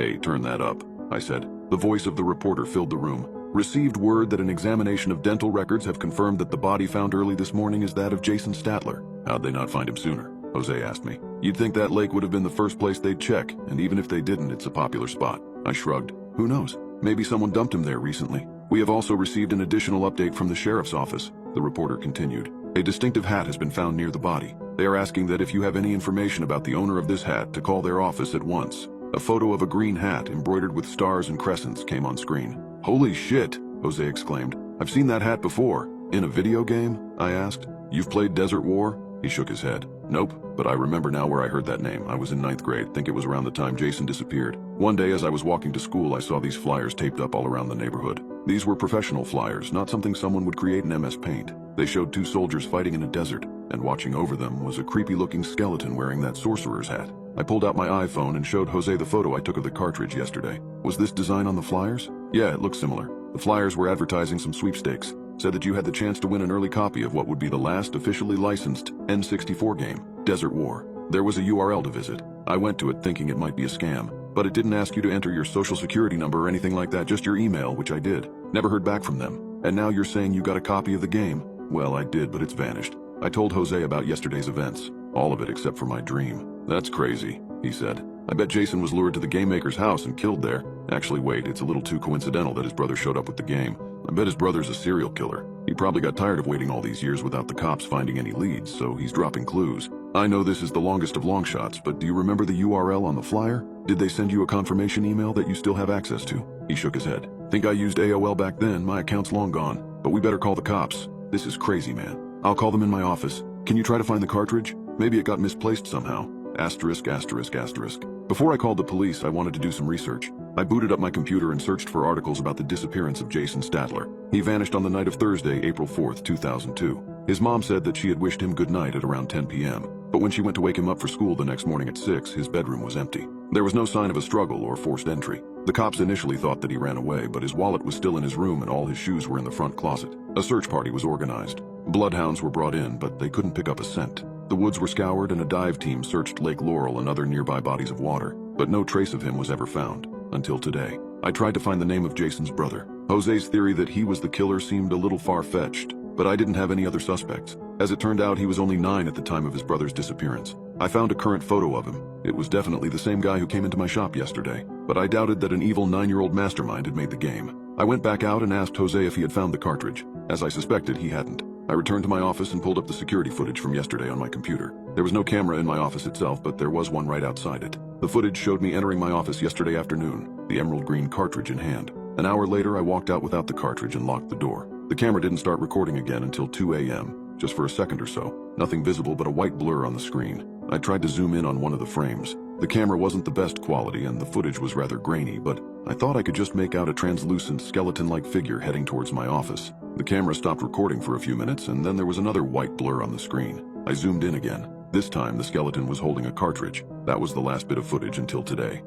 "Hey, turn that up," I said. The voice of the reporter filled the room. "Received word that an examination of dental records have confirmed that the body found early this morning is that of Jason Statler. How'd they not find him sooner?" Jose asked me. "You'd think that lake would have been the first place they'd check, and even if they didn't, it's a popular spot." I shrugged. "Who knows? Maybe someone dumped him there recently." "We have also received an additional update from the sheriff's office," the reporter continued. "A distinctive hat has been found near the body. They are asking that if you have any information about the owner of this hat to call their office at once." A photo of a green hat embroidered with stars and crescents came on screen. "Holy shit," Jose exclaimed. "I've seen that hat before." "In a video game?" I asked. "You've played Desert War?" He shook his head. "Nope, but I remember now where I heard that name. I was in 9th grade, think it was around the time Jason disappeared. One day as I was walking to school, I saw these flyers taped up all around the neighborhood. These were professional flyers, not something someone would create in MS Paint. They showed two soldiers fighting in a desert, and watching over them was a creepy-looking skeleton wearing that sorcerer's hat. I pulled out my iPhone and showed Jose the photo I took of the cartridge yesterday. Was this design on the flyers? Yeah, it looked similar. The flyers were advertising some sweepstakes. Said that you had the chance to win an early copy of what would be the last officially licensed N64 game, Desert War. There was a URL to visit. I went to it thinking it might be a scam, but it didn't ask you to enter your social security number or anything like that, just your email, which I did. Never heard back from them. And now you're saying you got a copy of the game? Well, I did, but it's vanished. I told Jose about yesterday's events. All of it except for my dream. "That's crazy," he said. "I bet Jason was lured to the game maker's house and killed there. Actually, wait, it's a little too coincidental that his brother showed up with the game. I bet his brother's a serial killer. He probably got tired of waiting all these years without the cops finding any leads, so he's dropping clues. I know this is the longest of long shots, but do you remember the URL on the flyer? Did they send you a confirmation email that you still have access to?" He shook his head. "Think I used AOL back then. My account's long gone. But we better call the cops. This is crazy, man. I'll call them in my office. Can you try to find the cartridge? Maybe it got misplaced somehow. Asterisk, asterisk, asterisk." Before I called the police, I wanted to do some research. I booted up my computer and searched for articles about the disappearance of Jason Statler. He vanished on the night of Thursday, April 4th, 2002. His mom said that she had wished him good night at around 10 p.m. But when she went to wake him up for school the next morning at 6, his bedroom was empty. There was no sign of a struggle or forced entry. The cops initially thought that he ran away, but his wallet was still in his room and all his shoes were in the front closet. A search party was organized. Bloodhounds were brought in, but they couldn't pick up a scent. The woods were scoured and a dive team searched Lake Laurel and other nearby bodies of water, but no trace of him was ever found. Until today. I tried to find the name of Jason's brother. Jose's theory that he was the killer seemed a little far-fetched, but I didn't have any other suspects. As it turned out, he was only 9 at the time of his brother's disappearance. I found a current photo of him. It was definitely the same guy who came into my shop yesterday, but I doubted that an evil 9-year-old mastermind had made the game. I went back out and asked Jose if he had found the cartridge. As I suspected, he hadn't. I returned to my office and pulled up the security footage from yesterday on my computer. There was no camera in my office itself, but there was one right outside it. The footage showed me entering my office yesterday afternoon, the emerald green cartridge in hand. An hour later, I walked out without the cartridge and locked the door. The camera didn't start recording again until 2 a.m., just for a second or so. Nothing visible but a white blur on the screen. I tried to zoom in on one of the frames. The camera wasn't the best quality and the footage was rather grainy, but I thought I could just make out a translucent skeleton-like figure heading towards my office. The camera stopped recording for a few minutes and then there was another white blur on the screen. I zoomed in again. This time the skeleton was holding a cartridge. That was the last bit of footage until today.